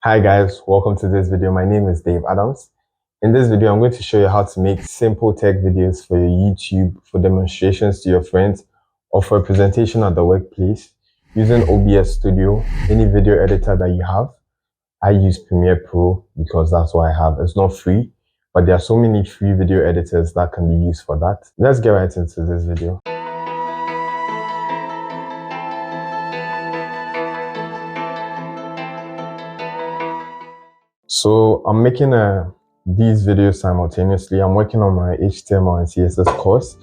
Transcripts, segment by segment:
Hi guys, welcome to this video. My name is Dave Adams. In this video, I'm going to show you how to make simple tech videos for your YouTube, for demonstrations to your friends, or for a presentation at the workplace using OBS Studio, any video editor that you have. I use Premiere Pro because that's what I have. It's not free, but there are so many free video editors that can be used for that. Let's get right into this video. So I'm making these videos simultaneously. I'm working on my HTML and CSS course.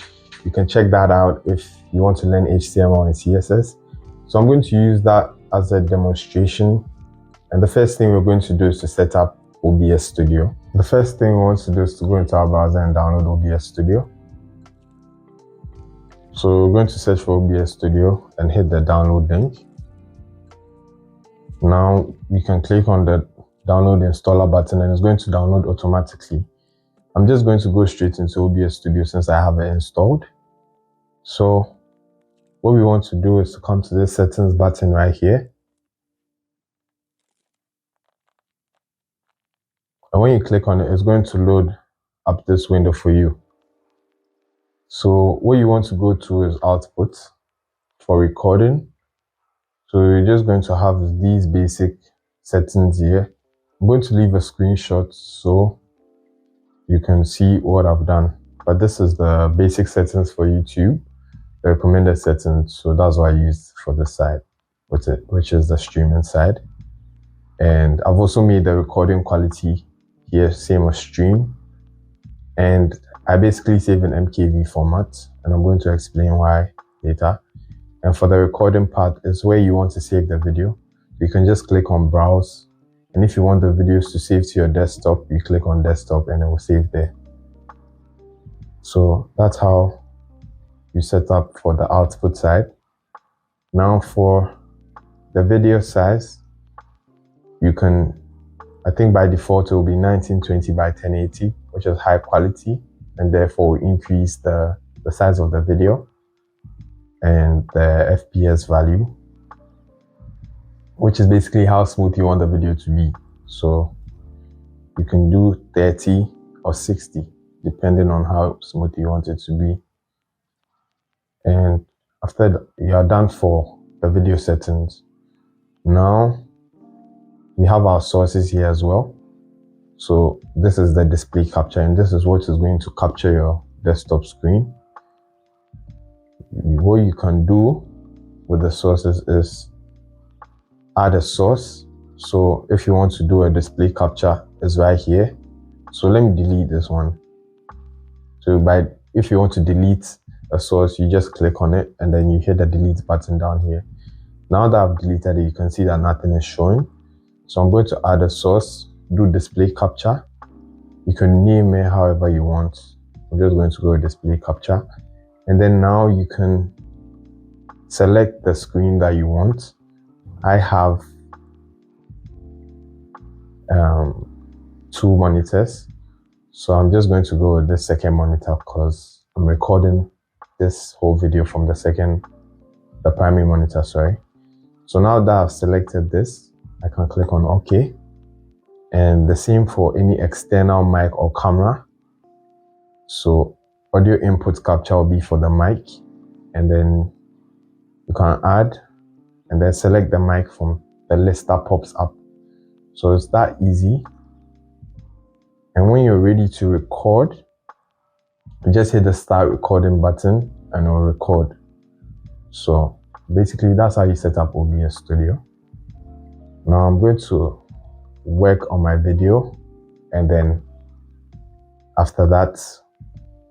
You can check that out if you want to learn HTML and CSS. So I'm going to use that as a demonstration. And the first thing we're going to do is to set up OBS Studio. The first thing we want to do is to go into our browser and download OBS Studio. So we're going to search for OBS Studio and hit the download link. Now you can click on the download installer button and it's going to download automatically. I'm just going to go straight into OBS Studio since I have it installed. So what we want to do is to come to this settings button right here. And when you click on it, it's going to load up this window for you. So what you want to go to is output for recording. So you're just going to have these basic settings here. I'm going to leave a screenshot so you can see what I've done. But this is the basic settings for YouTube, the recommended settings. So that's what I used for this side, which is the streaming side. And I've also made the recording quality here same as stream. And I basically save in MKV format, and I'm going to explain why later. And for the recording part is where you want to save the video. You can just click on browse. And if you want the videos to save to your desktop, you click on desktop and it will save there. So that's how you set up for the output side. Now for the video size, you can, I think by default it will be 1920 by 1080, which is high quality, and therefore will increase the size of the video and the FPS value, which is basically how smooth you want the video to be. So you can do 30 or 60 depending on how smooth you want it to be. And after you are done for the video settings, now we have our sources here as well. So this is the display capture, and this is what is going to capture your desktop screen. What you can do with the sources is add a source. So if you want to do a display capture, it's right here. So let me delete this one. So if you want to delete a source, you just click on it and then you hit the delete button down here. Now that I've deleted it, you can see that nothing is showing. So I'm going to add a source, do display capture. You can name it however you want. I'm just going to go with display capture. And then now you can select the screen that you want. I have 2 monitors. So I'm just going to go with the second monitor because I'm recording this whole video from the primary monitor, sorry. So now that I've selected this, I can click on OK. And the same for any external mic or camera. So audio input capture will be for the mic, and then you can add and then select the mic from the list that pops up. So it's that easy. And when you're ready to record, you just hit the start recording button and it will record. So basically that's how you set up OBS Studio. Now I'm going to work on my video, and then after that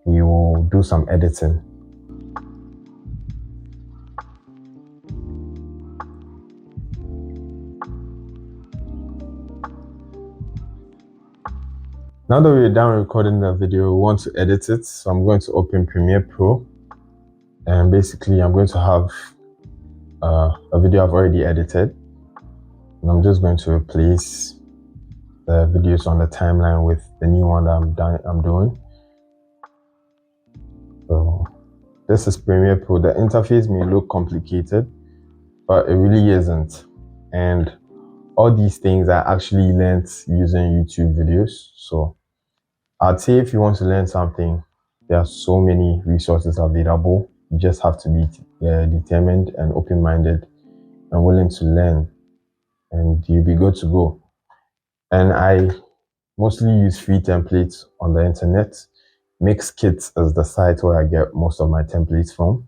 we will do some editing. Now that we're done recording the video, we want to edit it. So I'm going to open Premiere Pro, and basically I'm going to have a video I've already edited, and I'm just going to replace the videos on the timeline with the new one that I'm doing. So this is Premiere Pro. The interface may look complicated, but it really isn't. And all these things I actually learned using YouTube videos. So I'd say if you want to learn something, there are so many resources available. You just have to be determined and open-minded and willing to learn, and you'll be good to go. And I mostly use free templates on the internet. Mixkit is the site where I get most of my templates from.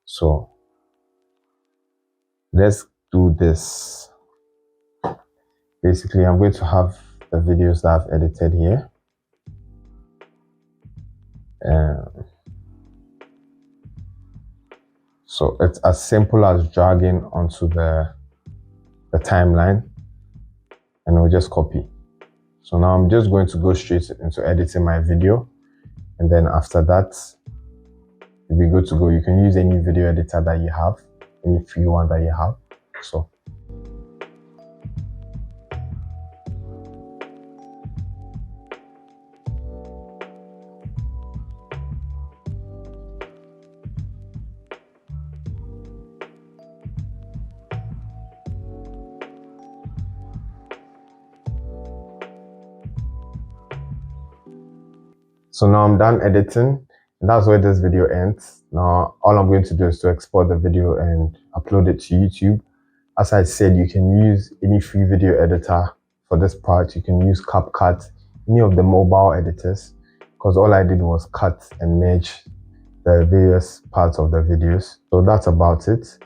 So let's do this. Basically, I'm going to have the videos that I've edited here. So it's as simple as dragging onto the timeline, and we'll just copy. So now I'm just going to go straight into editing my video, and then after that, you'll be good to go. You can use any video editor that you have, any free one that you have. So now I'm done editing, and that's where this video ends. Now all I'm going to do is to export the video and upload it to YouTube. As I said, you can use any free video editor for this part. You can use CapCut, any of the mobile editors, because all I did was cut and merge the various parts of the videos. So that's about it.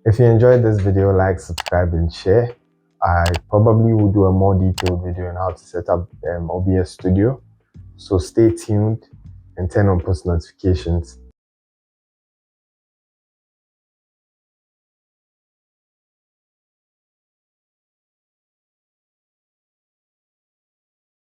If you enjoyed this video, like, subscribe, and share. I probably will do a more detailed video on how to set up OBS Studio. So stay tuned and turn on post notifications.